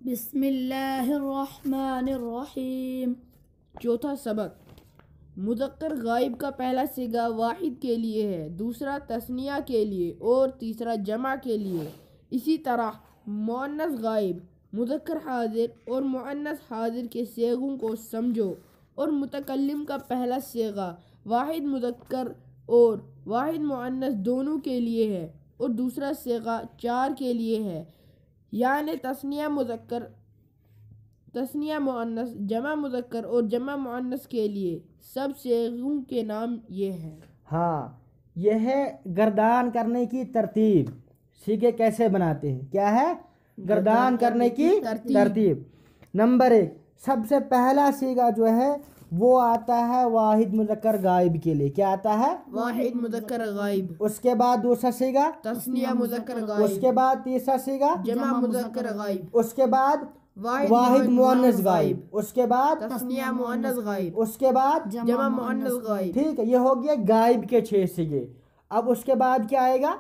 بسم اللہ الرحمن الرحیم۔ چوتھا سبق، مذکر غائب کا پہلا صیغہ واحد کے لیے ہے، دوسرا تثنیہ کے لیے اور تیسرا جمع کے لیے۔ اسی طرح مؤنث غائب، مذکر حاضر اور مؤنث حاضر کے صیغوں کو سمجھو اور متکلم کا پہلا صیغہ واحد مذکر اور واحد مؤنث دونوں کے لیے ہے اور دوسرا صیغہ چار کے لیے ہے، یعنی تثنیہ مذکر، تثنیہ مؤنث، جمع مذکر اور جمع مؤنث کے لیے۔ سب صیغوں کے نام یہ ہیں۔ ہاں، یہ ہے گردان کرنے کی ترتیب۔ صیغے کیسے بناتے ہیں؟ کیا ہے؟ گردان کرنے کی ترتیب۔ نمبر 1، سب سے پہلا صیغہ جو ہے وہ آتا ہے واحد مذکر غائب کے لیے۔ کیا آتا ہے؟ واحد مذکر غائب۔ اس کے بعد دوسرا صیغہ تثنیہ مذکر غائب۔ اس کے بعد تیسرا صیغہ جمع مذکر غائب۔ اس کے بعد واحد مؤنث غائب۔ اس کے بعد تثنیہ مؤنث غائب۔ اس کے بعد جمع مؤنث غائب۔ ٹھیک ہے، یہ ہو گیا غائب کے 6 صیغے۔ اب اس کے بعد کیا آئے گا؟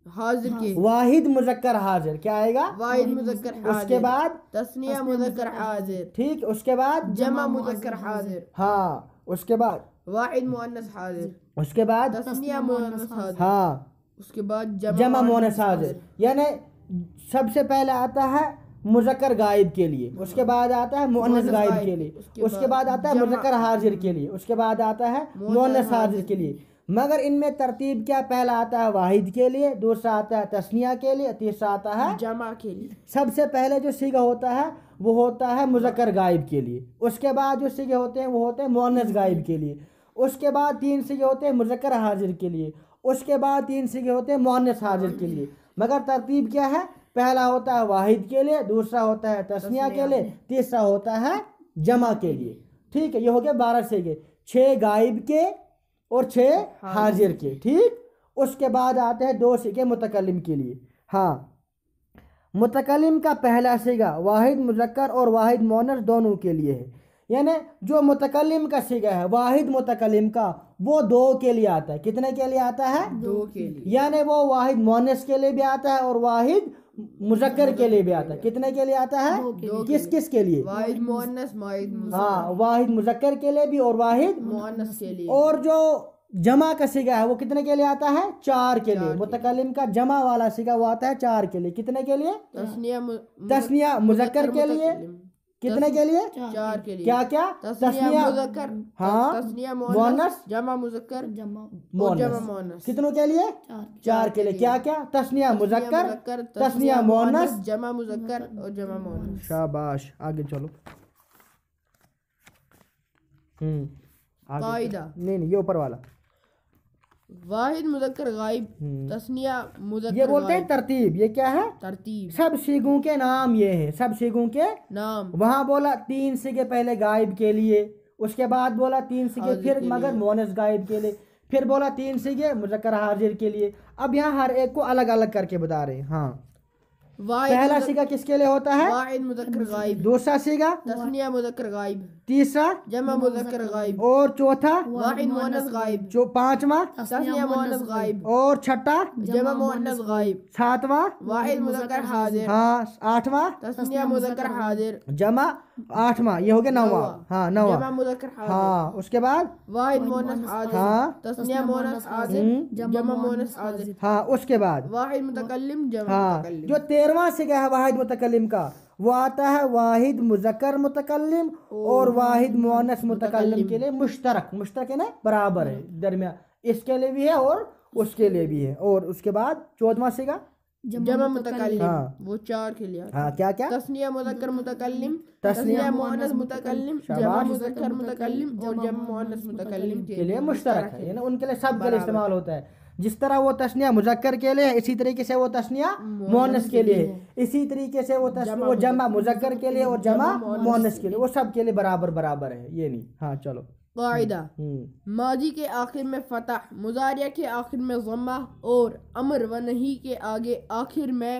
حاضر کے واحد مذکر حاضر۔ کیا آئے گا؟ واحد مذکر حاضر۔ اس کے بعد تثنیہ مذکر حاضر۔ ٹھیک، اس کے بعد جمع مذکر حاضر۔ ہاں، اس کے بعد واحد مؤنث حاضر۔ اس کے بعد تثنیہ مؤنث حاضر۔ ہاں، اس کے بعد جمع مؤنث حاضر۔ یعنی سب سے پہلے آتا ہے مذکر غائب کے لیے، اس کے بعد آتا ہے مؤنث غائب کے لیے، اس کے بعد آتا ہے مذکر حاضر کے لیے، اس کے بعد آتا ہے مؤنث حاضر کے لیے۔ مگر ان میں ترتیب کیا؟ پہلا آتا ہے واحد کے لیے، دوسرا آتا ہے تثنیہ کے لیے، تیسرا آتا ہے جمع کے لیے۔ سب سے پہلے جو صیغہ ہوتا ہے وہ ہوتا ہے مذکر غائب کے لیے۔ اس کے بعد جو صیغے ہوتے ہیں وہ ہوتے ہیں مؤنث غائب کے لیے۔ اس کے بعد 3 صیغے ہوتے ہیں مذکر حاضر کے لیے۔ اس کے بعد 3 صیغے ہوتے ہیں مؤنث حاضر کے لیے۔ مگر ترتیب کیا ہے؟ پہلا ہوتا ہے واحد کے لیے، دوسرا ہوتا ہے تثنیہ کے لیے، تیسرا ہوتا ہے جمع کے لیے۔ ٹھیک ہے، یہ ہو گئے 12 صیغے، 6 غائب کے اور 6 حاضر کے۔ ٹھیک، اس کے بعد آتے ہیں 2 صیغے متکلم کے لیے۔ ہاں، متکلم کا پہلا صیغہ واحد مذکر اور واحد مؤنث دونوں کے لیے ہے۔ یعنی جو متکلم کا صیغہ ہے واحد متکلم کا، وہ 2 کے لیے آتا ہے۔ کتنے کے لیے آتا ہے؟ 2 کے لیے۔ یعنی وہ واحد مؤنث کے لیے بھی آتا ہے اور واحد مذکر کے لیے بھی آتا ہے۔ کتنے کے لیے آتا ہے؟ کس کس کے لیے؟ واحد مؤنث، واحد مذکر۔ ہاں، واحد مذکر کے لیے بھی اور واحد مؤنث کے لیے۔ اور جو جمع کا صیغہ ہے وہ کتنے کے لیے آتا ہے؟ 4 کے لیے۔ متکلم کا جمع والا صیغہ وہ آتا ہے 4 کے لیے۔ کتنے کے لیے؟ تثنیہ مذکر کے لیے۔ کتنے کے لیے؟ 4 کے لیے۔ کیا کیا؟ تثنیہ مذکر، ہاں، تثنیہ مؤنث، مؤنث، جمع مذکر اور جمع مؤنث۔ کتنوں کے لیے؟ 4 کے لیے۔ کیا کیا؟ تثنیہ مذکر، تثنیہ مؤنث، جمع مذکر اور جمع مؤنث۔ شاباش، آگے چلو۔ قاعدہ، نہیں یہ اوپر والا واحد مذکر غائب، تثنیہ مذکر یہ بولتے ہیں غائب۔ ترتیب۔ یہ کیا ہے؟ ترتیب، سب صیغوں کے نام یہ ہے، سب صیغوں کے نام۔ وہاں بولا 3 صیغے پہلے غائب کے لیے، اس کے بعد بولا 3 صیغے پھر مگر مؤنث غائب کے لیے، پھر بولا 3 صیغے مذکر حاضر کے لیے۔ اب یہاں ہر ایک کو الگ الگ کر کے بتا رہے ہیں۔ ہاں، پہلا صیغہ کس کے لیے ہوتا ہے؟ واحد مذکر غائب، دوسرا صیغہ تثنیہ مذکر غائب، تیسرا جمع مذکر غائب، اور چوتھا واحد مؤنث غائب، پانچواں تثنیہ مؤنث غائب، اور چھٹا جمع مؤنث غائب، ساتواں واحد مذکر حاضر، ہاں، آٹھواں تثنیہ مذکر حاضر، جمع، آٹھواں یہ ہو گیا نواں، ہاں جمع نواں، مذکر حاضر، ہاں، اس کے بعد واحد مؤنث حاضر، ہاں، تثنیہ مؤنث حاضر، جمع مؤنث حاضر، ہاں، اس کے بعد واحد متکلم، جمع ہاں، متکلم۔ جو 13واں صیغہ ہے واحد متکلم کا وہ آتا ہے واحد مذکر متکلم اور واحد مؤنث متکلم کے لیے مشترک، مشترک ہے نا، برابر ہے درمیان، اس کے لیے بھی ہے اور اس کے لیے بھی ہے۔ اور اس کے بعد 14واں صیغہ جمع متکلم، ہاں، وہ 4 کے لیے آتا ہے۔ ہاں، کیا کیا؟ تثنیہ مذکر متکلم، تثنیہ تثنیہ مؤنث متکلم، جمع شاباش، مذکر متکلم اور جمع مؤنث متکلم کے لیے مشترک ہے، یعنی ان کے لیے سب کے لیے استعمال ہوتا ہے۔ جس طرح وہ تثنیہ مذکر کے لیے اسی طریقے سے وہ تثنیہ مؤنث کے لیے ہے، اسی طریقے سے وہ جمع مذکر کے لیے اور جمع مؤنث کے لیے، وہ سب کے لیے برابر برابر ہے، یہ نہیں۔ ہاں چلو۔ قاعدہ، ماضی کے آخر میں فتح، مضارع کے آخر میں ضمہ اور امر و نہی کے آگے آخر میں